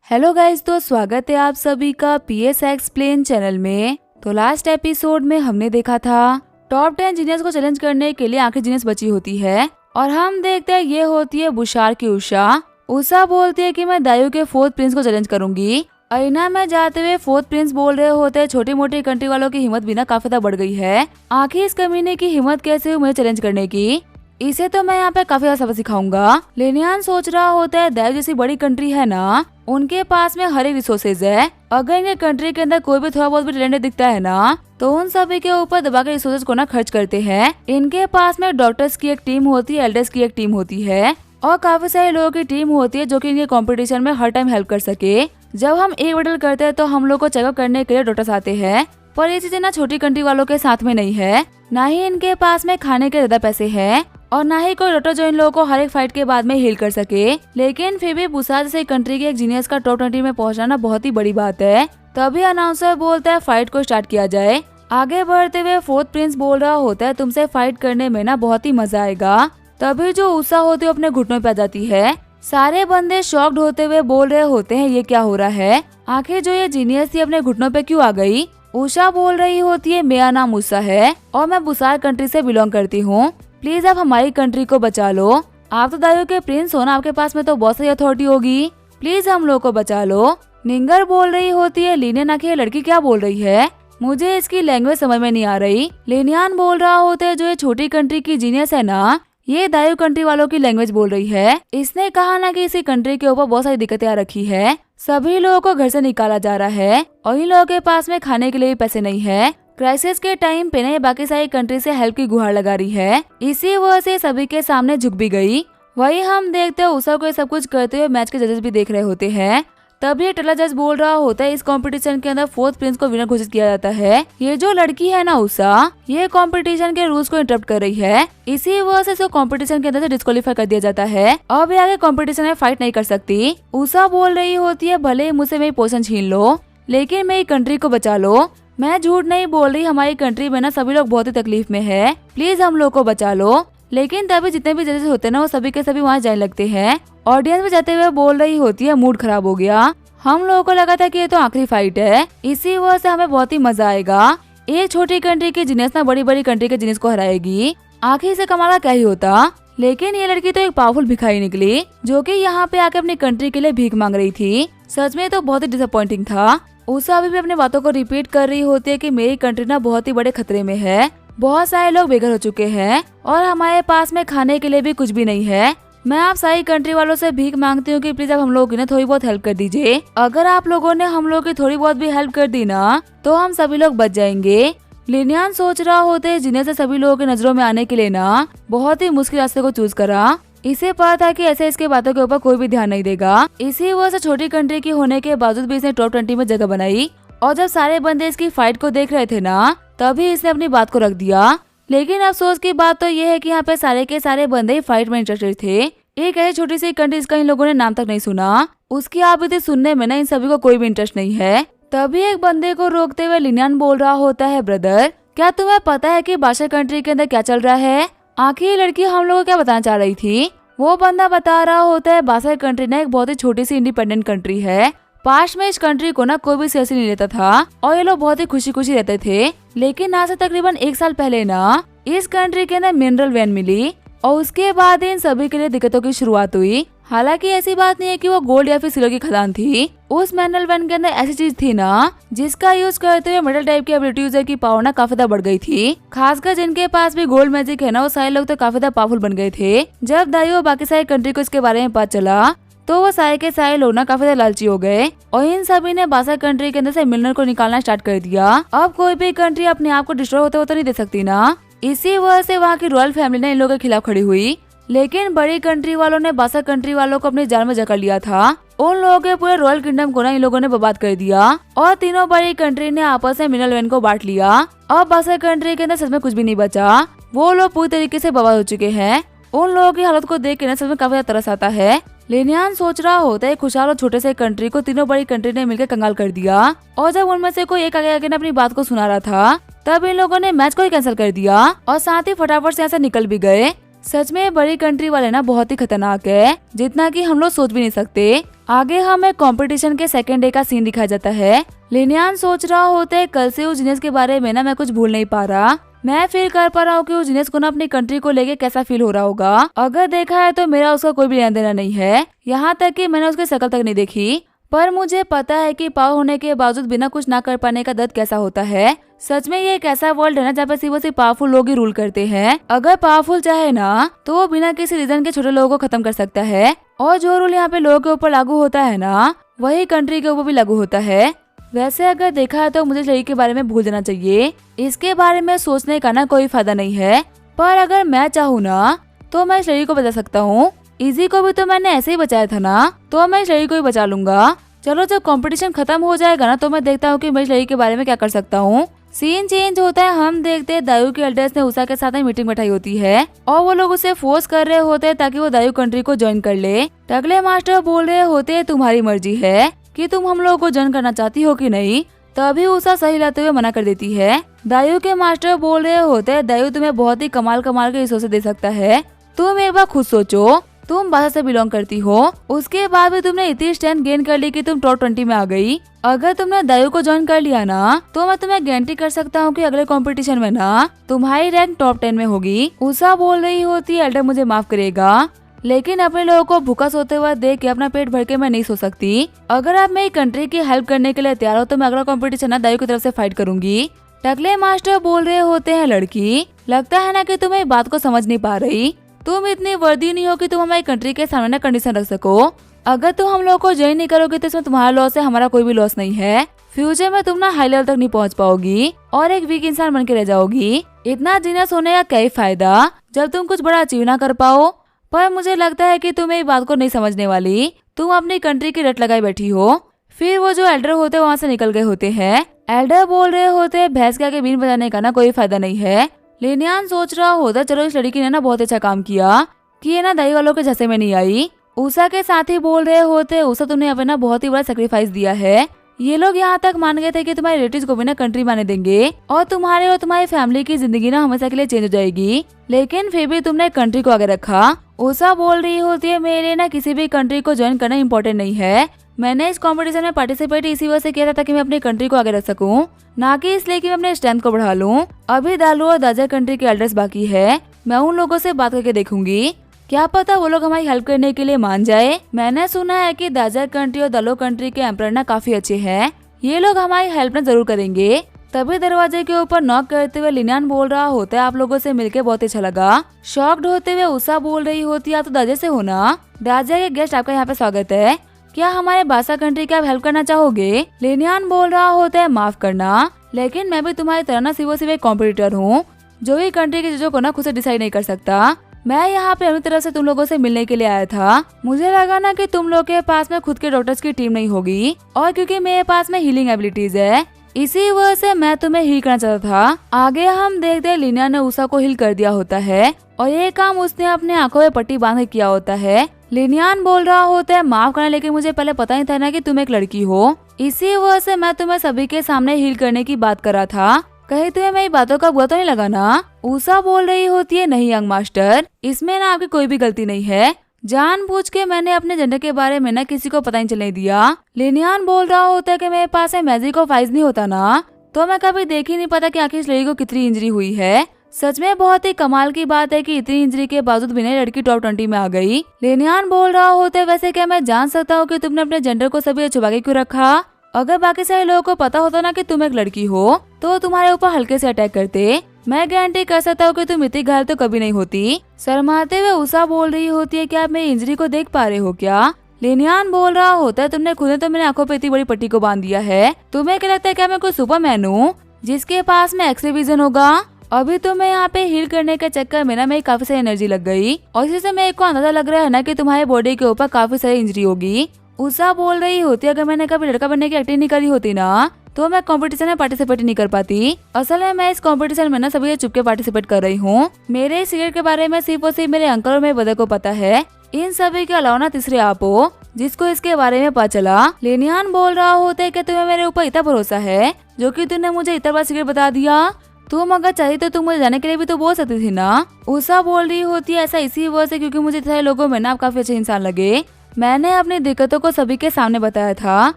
Hello guys, तो स्वागत है आप सभी का पीएस एक्सप्लेन चैनल में। तो लास्ट एपिसोड में हमने देखा था टॉप 10 जीनियस को चैलेंज करने के लिए आखिरी जीनियस बची होती है और हम देखते हैं ये होती है बुशार की उषा। उषा बोलती है कि मैं दायु के 4th प्रिंस को चैलेंज करूंगी। अरीना में जाते हुए 4th प्रिंस बोल रहे होते हैं छोटी मोटी कंट्री वालों की हिम्मत भी ना काफी बढ़ गई है। आखिर इस कमीने की हिम्मत कैसे हुई मुझे चैलेंज करने की, इसे तो मैं यहाँ पे काफी ज्यादा सबक सिखाऊंगा। लेनियान सोच रहा होता है दायु जैसी बड़ी कंट्री है ना, उनके पास में हर एक रिसोर्सेज है। अगर इनके कंट्री के अंदर कोई भी थोड़ा बहुत भी टैलेंट दिखता है ना, तो उन सभी के ऊपर दबा के रिसोर्सेज को ना खर्च करते हैं। इनके पास में डॉक्टर्स की एक टीम होती है, एल्डर्स की एक टीम होती है और काफी सारे लोगों की टीम होती है जो कि इनके कंपटीशन में हर टाइम हेल्प कर सके। जब हम एक बैटल करते हैं तो हम लोग को चेकअप करने के लिए डॉक्टर्स आते हैं, पर ये चीजें ना छोटी कंट्री वालों के साथ में नहीं है। ना ही इनके पास में खाने के ज्यादा पैसे हैं और ना ही कोई डॉक्टर जो इन लोगों को हर एक फाइट के बाद में हील कर सके। लेकिन फिर भी बुसार जैसे कंट्री के एक जीनियस का टॉप 20 में पहुंचना ना बहुत ही बड़ी बात है। तभी अनाउंसर बोलता है फाइट को स्टार्ट किया जाए। आगे बढ़ते हुए 4th प्रिंस बोल रहा होता है तुमसे फाइट करने में ना बहुत ही मजा आएगा। तभी जो उषा होती है अपने घुटनों पे आ जाती है। सारे बंदे शॉक्ड होते हुए बोल रहे होते हैं ये क्या हो रहा है, आखिर जो ये जीनियस थी अपने घुटनों पे क्यों आ गई। उषा बोल रही होती है मेरा नाम उषा है और मैं बुसार कंट्री से बिलोंग करती हूँ, प्लीज आप हमारी कंट्री को बचा लो। आप तो दायु के प्रिंस हो ना, आपके पास में तो बहुत सारी अथॉरिटी होगी, प्लीज हम लोग को बचा लो। निंगर बोल रही होती है लिनियन आखिर लड़की क्या बोल रही है, मुझे इसकी लैंग्वेज समझ में नहीं आ रही। लिनियन बोल रहा होता है जो ये छोटी कंट्री की जीनियस है ना, ये दायु कंट्री वालों की लैंग्वेज बोल रही है। इसने कहा ना कि इसी कंट्री के ऊपर बहुत सारी दिक्कतें आ रखी है, सभी लोगों को घर से निकाला जा रहा है और इन लोगों के पास में खाने के लिए भी पैसे नहीं है। क्राइसिस के टाइम पे ना ये बाकी सारी कंट्री से हेल्प की गुहार लगा रही है, इसी वजह से सभी के सामने झुक भी गई। वही हम देखते हैं उषा को सब कुछ करते हुए मैच के जजेस भी देख रहे होते हैं। तभी टला जज बोल रहा होता है इस कंपटीशन के अंदर 4th प्रिंस को विनर घोषित किया जाता है। ये जो लड़की है ना उषा, ये कंपटीशन के रूल्स को इंटरप्ट कर रही है, इसी वजह से इसको कंपटीशन के अंदर से डिस्क्वालीफाई कर दिया जाता है। अब ये आगे कंपटीशन में फाइट नहीं कर सकती। उषा बोल रही होती है भले ही मुझसे मेरी पोजीशन छीन लो, लेकिन मेरी कंट्री को बचा लो। मैं झूठ नहीं बोल रही, हमारी कंट्री में ना सभी लोग बहुत ही तकलीफ में है, प्लीज हम लोग को बचा लो। लेकिन तभी जितने भी जजेस होते हैं ना वो सभी के सभी वहाँ जाने लगते हैं। ऑडियंस में जाते हुए बोल रही होती है मूड खराब हो गया, हम लोगों को लगा था कि ये तो आखिरी फाइट है, इसी वजह से हमें बहुत ही मजा आएगा। एक छोटी कंट्री की जीनियस ना बड़ी बड़ी कंट्री के जीनियस को हराएगी, आखिर से कमाल क्या ही होता। लेकिन ये लड़की तो एक पावरफुल भिखारी निकली जो कि यहाँ पे आके अपनी कंट्री के लिए भीख मांग रही थी। सच में तो बहुत ही डिसअपॉइंटिंग था। उषा अभी भी अपनी बातों को रिपीट कर रही होती है कि मेरी कंट्री ना बहुत ही बड़े खतरे में है, बहुत सारे लोग बेघर हो चुके हैं और हमारे पास में खाने के लिए भी कुछ भी नहीं है। मैं आप सारी कंट्री वालों से भीख मांगती हूँ कि प्लीज आप हम लोगों की ना थोड़ी बहुत हेल्प कर दीजिए। अगर आप लोगों ने हम लोगों की थोड़ी बहुत भी हेल्प कर दी ना, तो हम सभी लोग बच जाएंगे। लिनियन सोच रहा होते हैं जिन्हें से सभी लोगों की नजरों में आने के लिए ना बहुत ही मुश्किल रास्ते को चूज करा। इसे पता था कि ऐसे इसके बातों के ऊपर कोई भी ध्यान नहीं देगा, इसी वजह से छोटी कंट्री की होने के बावजूद भी इसने टॉप 20 में जगह बनाई। और जब सारे बंदे इसकी फाइट को देख रहे थे ना, तभी इसने अपनी बात को रख दिया। लेकिन अफसोस की बात तो ये है कि यहाँ पे सारे के सारे बंदे फाइट में इंटरेस्टेड थे। एक ऐसी छोटी सी कंट्री जिसका इन लोगों ने नाम तक नहीं सुना, उसकी आबिदी सुनने में ना इन सभी को कोई भी इंटरेस्ट नहीं है। तभी एक बंदे को रोकते हुए लिनियन बोल रहा होता है ब्रदर, क्या तुम्हें पता है कि बादशाह कंट्री के अंदर क्या चल रहा है, आखिर लड़की हम लोगों को क्या बताना चाह रही थी। वो बंदा बता रहा होता है बादशाह कंट्री ना एक बहुत ही छोटी सी इंडिपेंडेंट कंट्री है, पास्ट में इस कंट्री को ना कोई भी सीरियसली नहीं लेता था और ये लोग बहुत ही खुशी खुशी रहते थे। लेकिन आज से तकरीबन 1 साल पहले ना इस कंट्री के अंदर मिनरल वैन मिली और उसके बाद इन सभी के लिए दिक्कतों की शुरुआत हुई। हालांकि ऐसी बात नहीं है कि वो गोल्ड या फिर सिल्वर की खदान थी, उस मिनरल वैन के अंदर ऐसी चीज थी ना जिसका यूज करते हुए मेटल टाइप की एबिलिटी यूजर की पावर ना काफी ज्यादा बढ़ गई थी। खासकर जिनके पास भी गोल्ड मैजिक है ना, वो सारे लोग तो काफी ज्यादा पावरफुल बन गए थे। जब दायु और बाकी सारी कंट्री को इसके बारे में पता चला तो वो सारे के सारे लोग ना काफी ज्यादा लालची हो गए और इन सभी ने बादशाह कंट्री के अंदर से मिनरल को निकालना स्टार्ट कर दिया। अब कोई भी कंट्री अपने आप को डिस्ट्रॉय होते हुए तो नहीं दे सकती ना, इसी वजह से वहाँ की रॉयल फैमिली ने इन लोगों के खिलाफ खड़ी हुई। लेकिन बड़ी कंट्री वालों ने बादशाह कंट्री वालों को अपनी जाल में जकड़ लिया था। उन लोगों के पूरे रॉयल किंगडम को ना इन लोगों ने बर्बाद कर दिया और तीनों बड़ी कंट्री ने आपस में मिनरल वैन को बांट लिया। अब बादशाह कंट्री के अंदर सच में कुछ भी नहीं बचा, वो लोग पूरी तरीके से बर्बाद हो चुके हैं। उन लोगों की हालत को देख के ना सच में काफी तरस आता है। लिनियन सोच रहा होता है खुशहाल और छोटे से कंट्री को तीनों बड़ी कंट्री ने मिलकर कंगाल कर दिया और जब उनमें से कोई एक आगे आगे ने अपनी बात को सुना रहा था, तब इन लोगों ने मैच को ही कैंसिल कर दिया और साथ ही फटाफट से यहाँ से निकल भी गए। सच में बड़ी कंट्री वाले ना बहुत ही खतरनाक है, जितना कि हम लोग सोच भी नहीं सकते। आगे हमें कंपटीशन के सेकेंड डे का सीन दिखाया जाता है। लिनियान सोच रहा होता है कल से उस जीनियस के बारे में ना मैं कुछ भूल नहीं पा रहा। मैं फील कर पा रहा हूँ कि उस जीनियस को ना अपनी कंट्री को लेके कैसा फील हो रहा होगा। अगर देखा है तो मेरा उसका कोई भी लेना देना नहीं है, यहाँ तक कि मैंने उसकी शक्ल तक नहीं देखी। पर मुझे पता है कि पावर होने के बावजूद बिना कुछ ना कर पाने का दर्द कैसा होता है। सच में ये एक ऐसा वर्ल्ड है ना जहाँ पे सिर्फ पावरफुल लोग ही रूल करते हैं। अगर पावरफुल चाहे ना तो वो बिना किसी रीजन के छोटे लोगों को खत्म कर सकता है। और जो रूल यहाँ पे लोगों के ऊपर लागू होता है ना, वही कंट्री के ऊपर भी लागू होता है। वैसे अगर देखा है तो मुझे शरीर के बारे में भूल जाना चाहिए। इसके बारे में सोचने का ना कोई फायदा नहीं है। पर अगर मैं चाहूँ ना तो मैं शरीर को बचा सकता हूँ। इजी को भी तो मैंने ऐसे ही बचाया था ना, तो मैं शरीर को ही बचा लूंगा। चलो जब कंपटीशन खत्म हो जाएगा ना तो मैं देखता हूँ कि मैं शरीर के बारे में क्या कर सकता हूँ। सीन चेंज होता है। हम देखते हैं दायु के एल्डर्स ने उषा के साथ मीटिंग बैठाई होती है और वो लोग उसे फोर्स कर रहे होते हैं ताकि वो दायु कंट्री को ज्वाइन कर ले। टकले मास्टर बोल रहे होते हैं तुम्हारी मर्जी है कि तुम हम लोगों को ज्वाइन करना चाहती हो कि नहीं। तभी उषा सही लाते हुए मना कर देती है। दायु के मास्टर बोल रहे होते हैं दायु तुम्हें बहुत ही कमाल कमाल के रिसोर्सेज दे सकता है। तुम एक बार खुद सोचो, तुम बाहर से बिलोंग करती हो, उसके बाद भी तुमने इतनी स्ट्रेंथ गेन कर ली कि तुम टॉप 20 में आ गई। अगर तुमने दायु को ज्वाइन कर लिया ना तो मैं तुम्हें गारंटी कर सकता हूँ कि अगले कंपटीशन में ना तुम्हारी रैंक टॉप 10 में होगी। उषा बोल रही होती है एल्डर मुझे माफ करेगा, लेकिन अपने लोगों को भूखा सोते हुए देख के अपना पेट भर के मैं नहीं सो सकती। अगर आप मेरी कंट्री की हेल्प करने के लिए तैयार हो तो मैं अगला कंपटीशन ना दायु की तरफ से फाइट करूंगी। टकले मास्टर बोल रहे होते हैं लड़की, लगता है ना कि तुम बात को समझ नहीं पा रही। तुम इतनी वर्दी नहीं हो कि तुम हमारी कंट्री के सामने ना कंडीशन रख सको। अगर तुम हम लोग को ज्वाइन नहीं करोगे तो इसमें तुम्हारा लॉस है, हमारा कोई भी लॉस नहीं है। फ्यूचर में तुम ना हाई लेवल तक नहीं पहुंच पाओगी और एक वीक इंसान बन के रह जाओगी। इतना जीनियस होने का क्या फायदा जब तुम कुछ बड़ा अचीव ना कर पाओ। पर मुझे लगता है कि तुम ये बात को नहीं समझने वाली। तुम अपनी कंट्री की रट लगाई बैठी हो। फिर वो जो एल्डर होते हैं वहाँ से निकल गए होते हैं। एल्डर बोल रहे होते हैं भैंस के आगे बीन बजाने का ना कोई फायदा नहीं है। लिनियान सोच रहा होता चलो इस लड़की ने ना बहुत अच्छा काम किया कि ये ना दाई वालों के झसे में नहीं आई। उषा के साथ ही बोल रहे होते उषा तुमने यहाँ पे ना बहुत ही बड़ा सेक्रीफाइस दिया है। ये लोग यहाँ तक मान गए थे कि तुम्हारे रिलेटिव्स को भी ना कंट्री माने देंगे और तुम्हारे और तुम्हारी फैमिली की जिंदगी ना हमेशा के लिए चेंज हो जाएगी, लेकिन फिर भी तुमने कंट्री को आगे रखा। उषा बोल रही होती है मेरे लिए ना किसी भी कंट्री को ज्वाइन करना इम्पोर्टेंट नहीं है। मैंने इस कंपटीशन में पार्टिसिपेट इसी वजह से किया था कि मैं अपनी कंट्री को आगे रख सकूं, ना कि इसलिए कि मैं अपने स्ट्रेंथ को बढ़ा लूं। अभी दालू और दाजा कंट्री के एल्डर्स बाकी है, मैं उन लोगों से बात करके देखूंगी, क्या पता वो लोग हमारी हेल्प करने के लिए मान जाए। मैंने सुना है कि दाजा कंट्री और दालो कंट्री के एम्परर ना काफी अच्छे हैं, ये लोग हमारी हेल्प ना जरूर करेंगे। तभी दरवाजे के ऊपर नॉक करते हुए लिनियान बोल रहा होता है आप लोगों से मिलके बहुत अच्छा लगा। शॉक्ड होते हुए उषा बोल रही होती है आप तो दाजा से हो ना। दाजा के गेस्ट आपका यहाँ पे स्वागत है, क्या हमारे बासा कंट्री की आप हेल्प करना चाहोगे। लिनियान बोल रहा होता है माफ करना, लेकिन मैं भी तुम्हारी तरह ना सिर्फ एक कॉम्पिटिटर हूँ जो भी कंट्री की चीजों को ना खुद से डिसाइड नहीं कर सकता। मैं यहाँ पे अपनी तरफ से तुम लोगों से मिलने के लिए आया था। मुझे लगा ना कि तुम लोग के पास में खुद के डॉक्टर्स की टीम नहीं होगी और क्योंकि मेरे पास में हीलिंग एबिलिटीज है इसी वजह से मैं तुम्हें हील करना चाहता था। आगे हम देखते हैं लिनियान ने उषा को हील कर दिया होता है और ये काम उसने अपने आंखों में पट्टी बांध के किया होता है। लिनियान बोल रहा होता है माफ करना, लेकिन मुझे पहले पता ही था ना कि तुम एक लड़की हो, इसी वजह से मैं तुम्हें सभी के सामने हील करने की बात कर रहा था। कहीं तुम्हें मेरी बातों का बुरा तो नहीं लगा ना। उषा बोल रही होती है नहीं यंग मास्टर, इसमें ना आपकी कोई भी गलती नहीं है, जानबूझ के मैंने अपने जेंडर के बारे में ना किसी को पता नहीं चलने दिया। लिनियान बोल रहा होता है कि मेरे पास मैजिक ऑफ आइज नहीं होता ना तो मैं कभी देख ही नहीं पाता कि आखिर इस लड़की को कितनी इंजरी हुई है। सच में बहुत ही कमाल की बात है कि इतनी इंजरी के बावजूद भी लड़की टॉप 20 में आ गई। लिनियान बोल रहा होता है वैसे क्या मैं जान सकता हूँ कि तुमने अपने जेंडर को सभी छुपा के क्यों रखा। अगर बाकी सारे लोगों को पता होता ना कि तुम एक लड़की हो तो तुम्हारे ऊपर हल्के से अटैक करते। मैं गारंटी कर सकता हूँ कि तुम इतनी घायल तो कभी नहीं होती। शर्माते हुए उषा बोल रही होती है क्या आप मेरी इंजरी को देख पा रहे हो क्या। लिनियान बोल रहा होता है तुमने खुद तो मेरी आंखों पे इतनी बड़ी पट्टी को बांध दिया है, तुम्हें क्या लगता है क्या मैं कोई सुपरमैन हूँ जिसके पास में एक्स-रे विजन होगा। अभी तो मैं यहाँ पे हील करने के चक्कर में ना मेरी काफी सारी एनर्जी लग गई और इसी से मेरे को अंदाजा लग रहा है ना कि तुम्हारे बॉडी के ऊपर काफी सारी इंजरी होगी। उषा बोल रही होती है अगर मैंने कभी लड़का बनने की एक्टिंग नहीं करी होती ना तो मैं कंपटीशन में पार्टिसिपेट नहीं कर पाती। असल में मैं इस कंपटीशन में ना सभी चुपके पार्टिसिपेट कर रही हूँ। मेरे सीक्रेट के बारे में सिर्फ और सिर्फ मेरे अंकल और मेरे ब्रदर को पता है, इन सभी के अलावा ना तीसरे आप हो जिसको इसके बारे में पता चला। लिनियान बोल रहा होता है कि तुम्हें मेरे ऊपर इतना भरोसा है जो कि तूने मुझे इतना बड़ा सीक्रेट बता दिया। तुम अगर चाहिए तो तुम मुझे जाने के लिए भी तो बोल सकती थी ना। उषा बोल रही होती है ऐसा इसी वजह से क्योंकि मुझे सारे लोगों में ना आप काफी अच्छे इंसान लगे। मैंने अपनी दिक्कतों को सभी के सामने बताया था,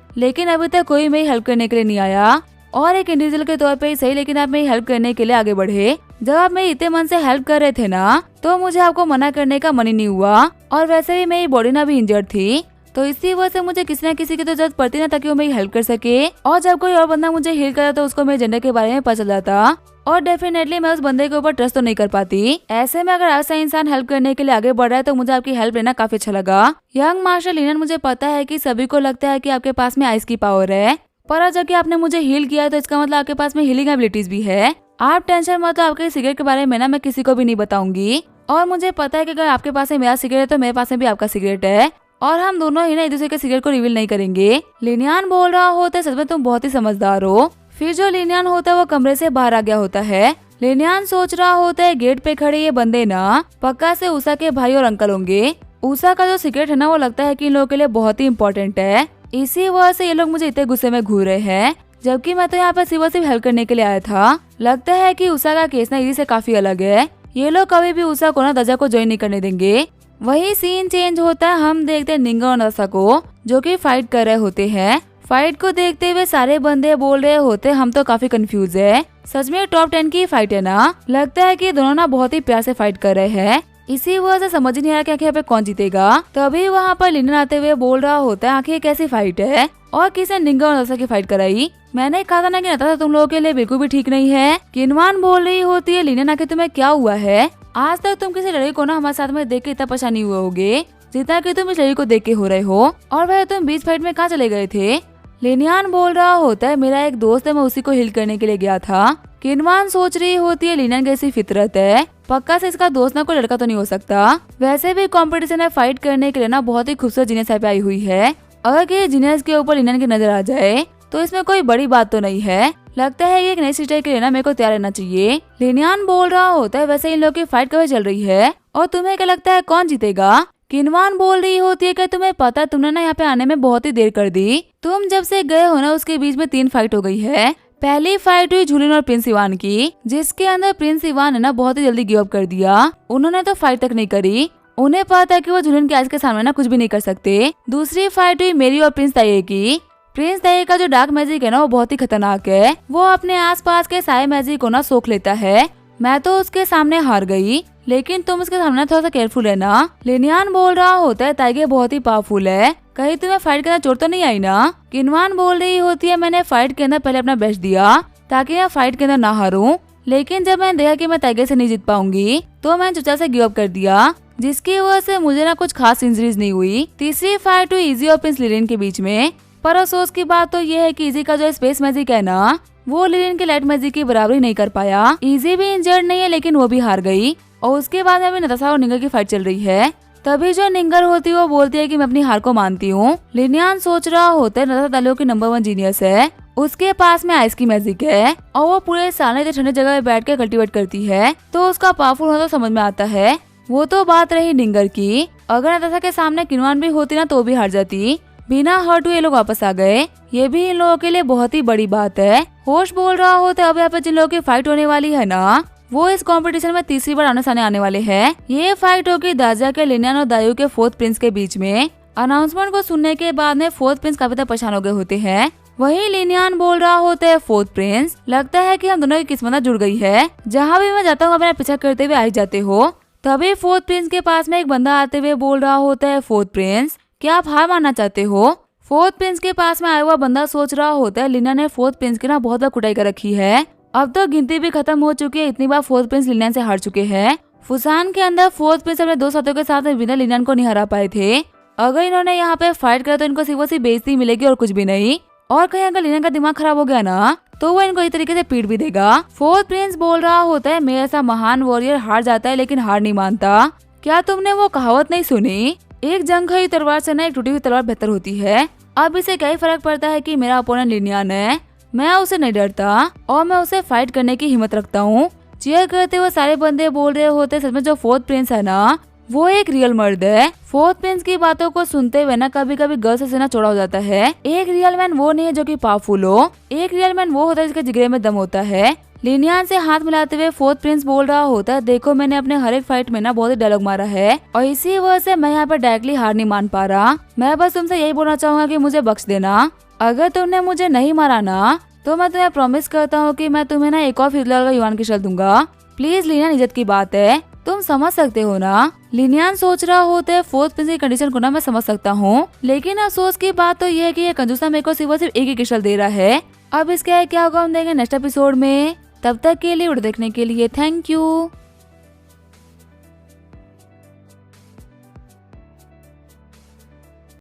लेकिन अभी तक कोई मेरी हेल्प करने के लिए नहीं आया। और एक इंडिविजुअल के तौर पे ही सही, लेकिन आप मेरी हेल्प करने के लिए आगे बढ़े। जब आप मेरी इतने मन से हेल्प कर रहे थे ना, तो मुझे आपको मना करने का मन ही नहीं हुआ। और वैसे भी मेरी बॉडी ना भी इंजर्ड थी, तो इसी वजह से मुझे किसी न किसी की तो जरूरत पड़ती ना ताकि वो मेरी हेल्प कर सके। और जब कोई और बंदा मुझे हील करता तो उसको मेरे जेंडर के बारे में पता चल जाता, और डेफिनेटली मैं उस बंदे के ऊपर ट्रस्ट तो नहीं कर पाती। ऐसे में अगर ऐसा इंसान हेल्प करने के लिए आगे बढ़ रहा है तो मुझे आपकी हेल्प लेना काफी अच्छा लगा। यंग मार्शल लिनन, मुझे पता है कि सभी को लगता है कि आपके पास में आइस की पावर है, पर जब कि आपने मुझे हील किया है तो इसका मतलब आपके पास में हीलिंग एबिलिटीज भी है। आप टेंशन मत लो, आपके सिगरेट के बारे में ना मैं किसी को भी नहीं बताऊंगी। और मुझे पता है कि अगर आपके पास में मेरा सिगरेट है तो मेरे पास में भी आपका सिगरेट है, और हम दोनों ही ना एक दूसरे के सिगरेट को रिवील नहीं करेंगे। लिनियान बोल रहा होता है सच में तुम बहुत ही समझदार हो। फिर जो लिनियान होता है वो कमरे से बाहर आ गया होता है। लिनियान सोच रहा होता है गेट पे खड़े ये बंदे ना पक्का से उषा के भाई और अंकल होंगे। उषा का जो सिगरेट है ना वो लगता है कि इन लोगों के लिए बहुत ही इम्पोर्टेंट है, इसी वजह से ये लोग मुझे इतने गुस्से में घूर रहे हैं, जबकि मैं तो यहाँ पे सिर्फ हेल्प करने के लिए आया था। लगता है कि उषा का केस ना इसी से काफी अलग है। ये लोग कभी भी उषा को ना दजा को ज्वाइन नहीं करने देंगे। वही सीन चेंज होता है, हम देखते हैं निंगा और नसा को जो कि फाइट कर रहे होते हैं। फाइट को देखते हुए सारे बंदे बोल रहे होते हम तो काफी कंफ्यूज है। सच में टॉप 10 की फाइट है ना। लगता है कि दोनों ना बहुत ही प्यार से फाइट कर रहे हैं, इसी वजह से समझ नहीं आ रहा कि आखिर पे कौन जीतेगा। तभी वहाँ पर लिनन आते हुए बोल रहा होता है आखिर कैसी फाइट है और किसने निंगा और नसा की फाइट कराई। मैंने कहा था ना कि नताशा तुम लोगों के लिए बिल्कुल भी ठीक नहीं है। किनवान बोल रही होती है लिनन आखिर तुम्हें क्या हुआ है, आज तक तुम किसी लड़की को ना हमारे साथ में देख के इतना परेशानी हुए होगे जितना कि तुम इस लड़की को देख के हो रहे हो। और वह तुम बीच फाइट में कहाँ चले गए थे। लिनियान बोल रहा होता है मेरा एक दोस्त है, मैं उसी को हिल करने के लिए गया था। किनवान सोच रही होती है लिनियन कैसी फितरत है, पक्का से इसका दोस्त ना कोई लड़का तो नहीं हो सकता। वैसे भी कंपटीशन में फाइट करने के लिए ना बहुत ही खूबसूरत जीनियस पे आई हुई है। अगर ये जीनियस के ऊपर लिनियन की नजर आ जाए तो इसमें कोई बड़ी बात तो नहीं है। लगता है ये एक नई सिस्टर के लिए ना मेरे को तैयार रहना चाहिए। लिनियन बोल रहा होता है वैसे इन लोगों की फाइट कब चल रही है और तुम्हें क्या लगता है कौन जीतेगा। किनवान बोल रही होती है कि तुम्हें पता तुमने ना यहाँ पे आने में बहुत ही देर कर दी। तुम जब से गए हो ना उसके बीच में 3 फाइट हो गई है। पहली फाइट हुई झूलिन और प्रिंस इवान की, जिसके अंदर प्रिंस इवान ने ना बहुत ही जल्दी गिव अप कर दिया। उन्होंने तो फाइट तक नहीं करी, उन्हें पता है कि वो झूलिन की आइज के सामने ना कुछ भी नहीं कर सकते। दूसरी फाइट हुई मेरी और प्रिंस ताये की। प्रिंस ताये का जो डार्क मैजिक है ना वो बहुत ही खतरनाक है, वो अपने आसपास के सारे मैजिक को ना सोख लेता है। मैं तो उसके सामने हार गई, लेकिन तुम उसके सामने थोड़ा सा केयरफुल रहना। लिनियन बोल रहा होता है ताइगे बहुत ही पावरफुल है, कहीं तुम्हें फाइट के अंदर चोट तो नहीं आई ना। किनवान बोल रही होती है मैंने फाइट के अंदर पहले अपना बेस्ट दिया ताकि मैं फाइट के अंदर ना हारूं, लेकिन जब मैंने देखा कि मैं ताइगे से नहीं जीत पाऊंगी तो मैंने चुपचाप से गिव अप कर दिया, जिसकी वजह से मुझे ना कुछ खास इंजरीज नहीं हुई। तीसरी फाइट हुई इजी और प्रिंस लिलिन के बीच में, पर अफसोस की बात तो ये है कि इजी का जो स्पेस मैजिक है ना वो लिलिन के लाइट मैजिक की बराबरी नहीं कर पाया। इजी भी इंजर्ड नहीं है लेकिन वो भी हार गई। और उसके बाद अभी नताशा और निंगर की फाइट चल रही है। तभी जो निंगर होती है वो बोलती है कि मैं अपनी हार को मानती हूँ। लिनियन सोच रहा होता है नताशा तालियों की नंबर 1 जीनियस है, उसके पास में आइस की मैजिक है और वो पूरे साल ठंडे जगह में बैठ कर कल्टीवेट करती है, तो उसका पावरफुल होना तो समझ में आता है। वो तो बात रही निंगर की, अगर नताशा के सामने किनवान भी होती ना तो भी हार जाती। बिना हर्ट हुए लोग वापस आ गए, ये भी इन लोगों के लिए बहुत ही बड़ी बात है। होश बोल रहा होता है अब यहाँ पे जिन लोगों की फाइट होने वाली है ना वो इस कंपटीशन में तीसरी बार आने सामने आने वाले हैं। ये फाइट होगी दाजा के लिनियन और दायू के 4th प्रिंस के बीच में। अनाउंसमेंट को सुनने के बाद में 4th प्रिंस काफी तक परेशान हो गए होते हैं। वही लिनियन बोल रहा होता है 4th प्रिंस, लगता है कि हम दोनों की किस्मत जुड़ गई है, जहाँ भी मैं जाता हूँ मेरा पीछा करते हुए आ जाते हो। तभी 4th प्रिंस के पास में एक बंदा आते हुए बोल रहा होता है 4th प्रिंस क्या आप हार मानना चाहते हो। 4th प्रिंस के पास में आया हुआ बंदा सोच रहा होता है लिनियन ने 4th प्रिंस की ना बहुत बार कुटाई कर रखी है, अब तो गिनती भी खत्म हो चुकी है, इतनी बार 4th प्रिंस लिनियन से हार चुके हैं। फुसान के अंदर 4th प्रिंस अपने 2 साथियों के साथ बिना लिनियन को नहीं हरा पाए थे। अगर इन्होंने यहाँ पे फाइट करा तो इनको सिर्फ सी बेइज्जती मिलेगी और कुछ भी नहीं, और कहीं अगर लिनियन का दिमाग खराब हो गया ना तो वो इनको इस तरीके से पीट भी देगा। 4th प्रिंस बोल रहा होता है मेरा ऐसा महान वॉरियर हार जाता है लेकिन हार नहीं मानता। क्या तुमने वो कहावत नहीं सुनी, एक जंग हुई तलवार से ना एक टूटी हुई तलवार बेहतर होती है। अब इसे क्या फर्क पड़ता है कि मेरा अपोनेंट लिनियन है, मैं उसे नहीं डरता और मैं उसे फाइट करने की हिम्मत रखता हूँ। चीयर करते हुए सारे बंदे बोल रहे होते सच में जो 4th प्रिंस है ना वो एक रियल मर्द है। 4th प्रिंस की बातों को सुनते हुए ना कभी कभी गर्ल से सीना चौड़ा हो जाता है। एक रियल मैन वो नहीं है जो कि पावरफुल हो, एक रियल मैन वो होता है जिसके जिगरे में दम होता है। लिनियान से हाथ मिलाते हुए फोर्थ प्रिंस बोल रहा होता है, देखो मैंने अपने हर एक फाइट में ना बहुत ही डायलॉग मारा है और इसी वजह से मैं यहाँ पर डायरेक्टली हार नहीं मान पा रहा। मैं बस तुमसे यही बोलना चाहूंगा कि मुझे बख्श देना। अगर तुमने मुझे नहीं मारा ना तो मैं तुम्हें प्रॉमिस करता हूँ कि मैं तुम्हें ना एक और $50 का युआन की शर्त दूंगा। प्लीज लिनियान, इज्जत की बात है, तुम समझ सकते हो ना। लिनियान सोच रहा होता है फोर्थ प्रिंस की कंडीशन को ना मैं समझ सकता हूँ, लेकिन अफसोस की बात तो ये है कि ये कंजूसा मेरे को सिर्फ एक ही किशल दे रहा है। अब इसका क्या होगा हम देखेंगे नेक्स्ट एपिसोड में। तब तक के लिए वीडियो देखने के लिए थैंक यू।